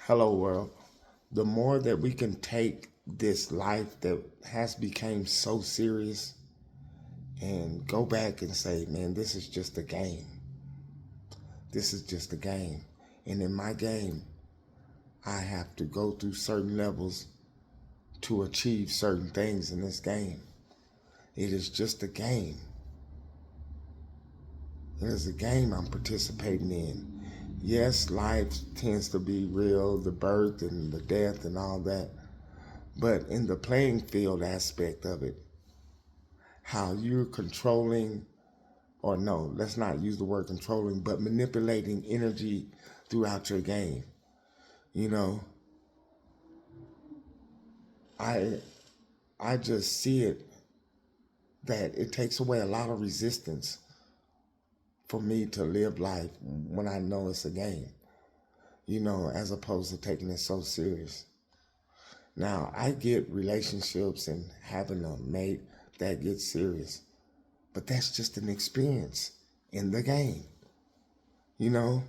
Hello world. The more that we can take this life that has become so serious and go back and say, man, this is just a game. This is just a game. And in my game, I have to go through certain levels to achieve certain things in this game. It is just a game. It is a game I'm participating in. Yes, life tends to be real, the birth and the death and all that. But in the playing field aspect of it, how you're controlling, or no, let's not use the word controlling, but manipulating energy throughout your game. You know, I I just see it that it takes away a lot of resistance for me to live life when I know it's a game, as opposed to taking it so serious. Now, I get relationships and having a mate that gets serious, but that's just an experience in the game, you know?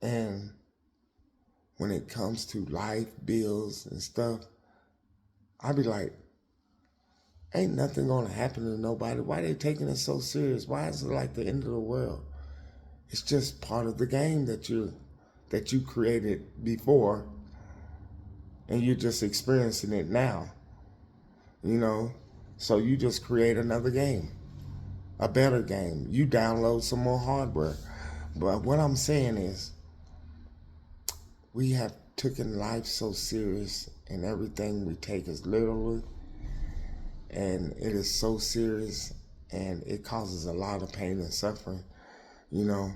And when it comes to life, bills, and stuff, I be like, ain't nothing gonna happen to nobody. Why they taking it so serious? Why is it like the end of the world? It's just part of the game that you created before, and you're just experiencing it now. You know, so you just create another game, a better game. You download some more hardware. But what I'm saying is, we have taken life so serious, and everything we take is literally, and it is so serious, and it causes a lot of pain and suffering, you know.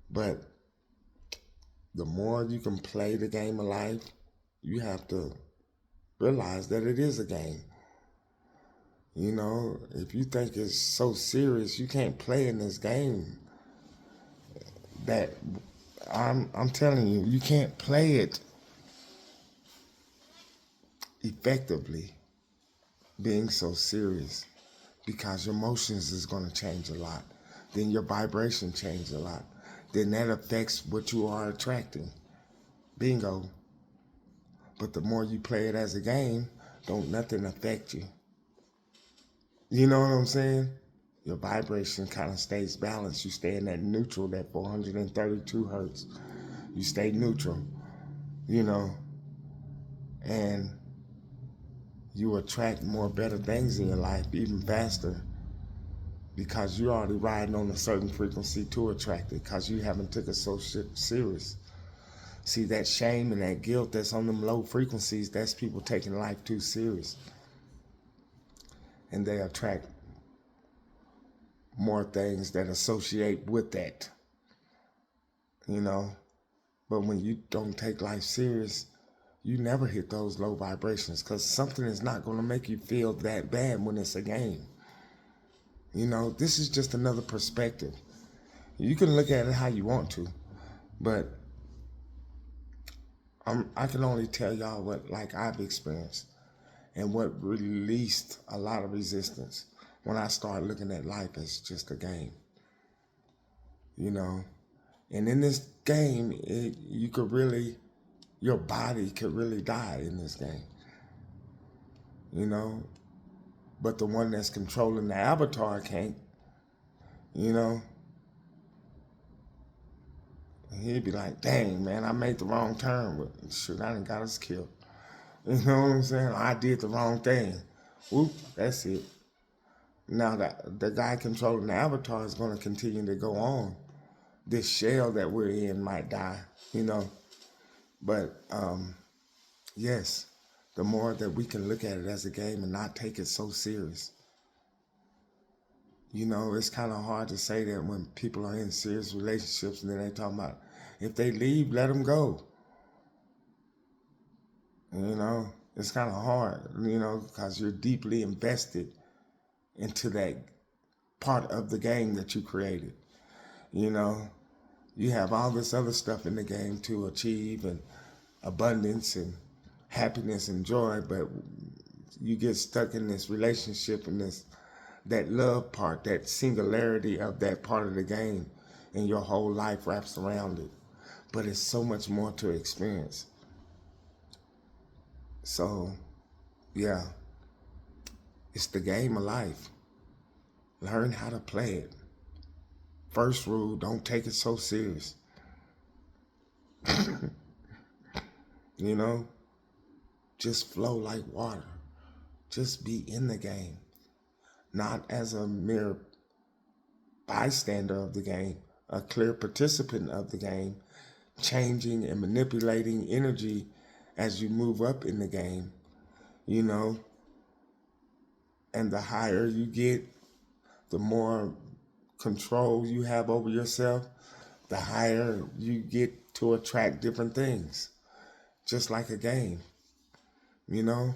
But the more you can play the game of life, you have to realize that it is a game. You know, if you think it's so serious, you can't play in this game. That I'm telling you, you can't play it effectively being so serious, because your emotions is going to change a lot. Then your vibration changes a lot. Then that affects what you are attracting. Bingo. But the more you play it as a game, don't nothing affect you. You know what I'm saying? Your vibration kind of stays balanced. You stay in that neutral, that 432 hertz. You stay neutral, you know, and you attract more better things in your life even faster, because you're already riding on a certain frequency to attract it, because you haven't took it so serious. See, that shame and that guilt that's on them low frequencies, that's people taking life too serious. And they attract more things that associate with that, you know. But when you don't take life serious, you never hit those low vibrations, because something is not going to make you feel that bad when it's a game. You know, this is just another perspective. You can look at it how you want to, but I can only tell y'all what like I've experienced and what released a lot of resistance when I started looking at life as just a game. You know, and in this game, your body could really die in this game. You know, but the one that's controlling the avatar can't. You know, and he'd be like, dang, man, I made the wrong turn, but shoot, I done got us killed. You know what I'm saying? I did the wrong thing. Whoop, that's it. Now the guy controlling the avatar is going to continue to go on. This shell that we're in might die, you know. But yes, the more that we can look at it as a game and not take it so serious. You know, it's kind of hard to say that when people are in serious relationships and then they talk about, if they leave, let them go. You know, it's kind of hard, because you're deeply invested into that part of the game that you created. You know, you have all this other stuff in the game to achieve, and abundance and happiness and joy, but you get stuck in this relationship and that love part, that singularity of that part of the game, and your whole life wraps around it. but it's so much more to experience. So, yeah, it's the game of life. Learn how to play it. First rule, don't take it so serious. You know, just flow like water. Just be in the game, not as a mere bystander of the game, a clear participant of the game, changing and manipulating energy as you move up in the game, you know. And the higher you get, the more control you have over yourself, the higher you get to attract different things, just like a game, you know.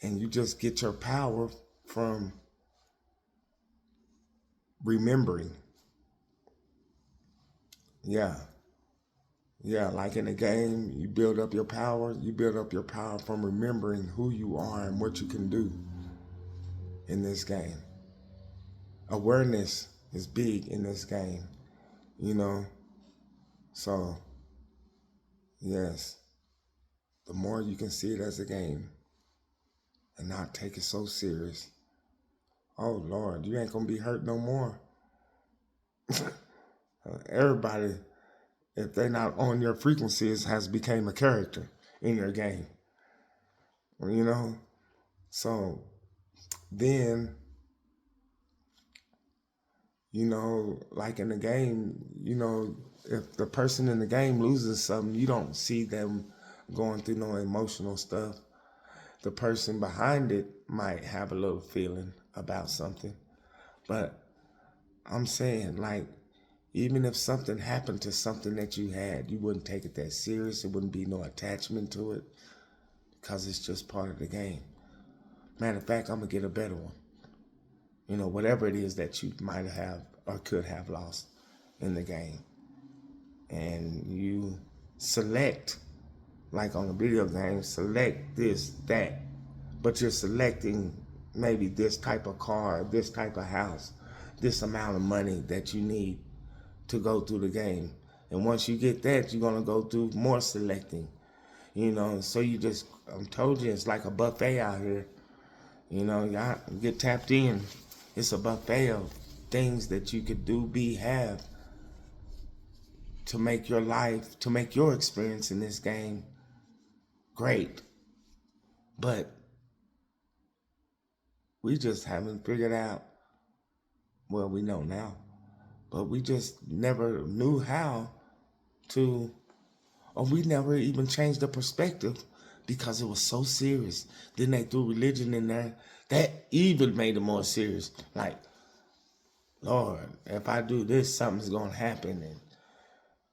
And you just get your power from remembering. Yeah. Yeah, like in a game, you build up your power. You build up your power from remembering who you are and what you can do in this game. Awareness is big in this game, you know. So, yes, the more you can see it as a game and not take it so serious. Oh, Lord, you ain't going to be hurt no more. Everybody, if they're not on your frequencies, has become a character in your game, you know. So then, you know, like in the game, you know, if the person in the game loses something, you don't see them going through no emotional stuff. The person behind it might have a little feeling about something. But I'm saying, like, even if something happened to something that you had, you wouldn't take it that serious. It wouldn't be no attachment to it because it's just part of the game. Matter of fact, I'm going to get a better one. You know, whatever it is that you might have or could have lost in the game. And you select, like on a video game, select this, that. But you're selecting maybe this type of car, this type of house, this amount of money that you need to go through the game. And once you get that, you're going to go through more selecting. You know, so you just, I'm told you, it's like a buffet out here. You know, y'all get tapped in. It's a buffet of things that you could do, be, have to make your life, to make your experience in this game great. But we just haven't figured out, well, we know now, but we just never knew how to, or we never even changed the perspective because it was so serious. Then they threw religion in there. That even made it more serious. Like, Lord, if I do this, something's going to happen, and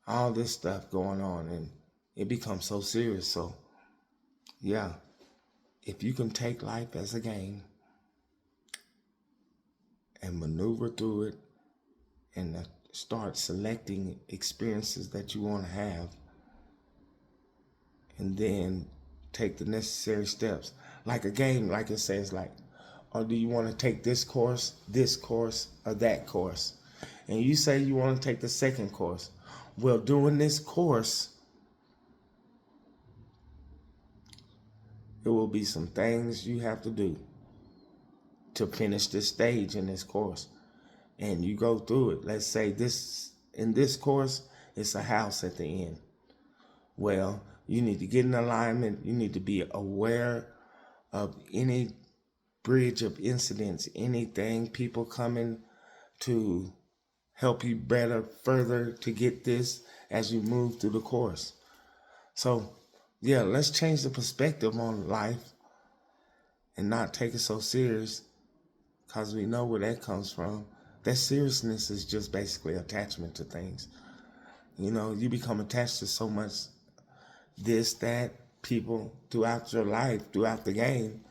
all this stuff going on, and it becomes so serious. So, yeah, if you can take life as a game and maneuver through it and start selecting experiences that you want to have, and then take the necessary steps. Like a game, like it says, like, or do you want to take this course, or that course? And you say you want to take the second course. Well, during this course, there will be some things you have to do to finish this stage in this course. And you go through it. Let's say in this course, it's a house at the end. Well, you need to get in alignment. You need to be aware of any bridge of incidents, anything, people coming to help you better, further to get this as you move through the course. So, yeah, let's change the perspective on life and not take it so serious, because we know where that comes from. That seriousness is just basically attachment to things. You know, you become attached to so much this, that, people throughout your life, throughout the game,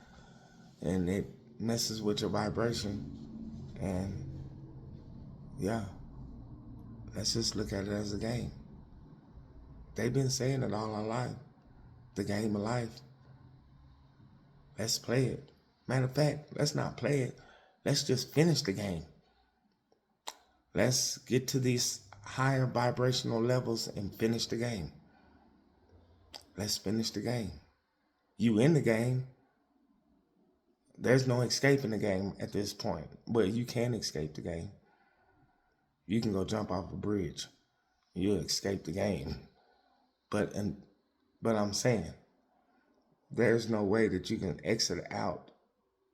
and it messes with your vibration. And yeah, let's just look at it as a game. They've been saying it all our life. The game of life. Let's play it. Matter of fact, let's not play it. Let's just finish the game. Let's get to these higher vibrational levels and finish the game. Let's finish the game. You in the game. There's no escaping the game at this point. But you can escape the game. You can go jump off a bridge. You'll escape the game. But I'm saying, there's no way that you can exit out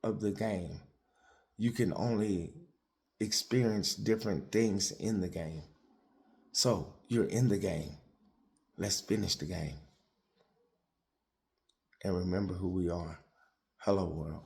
of the game. You can only experience different things in the game. So you're in the game. Let's finish the game. And remember who we are. Hello, world.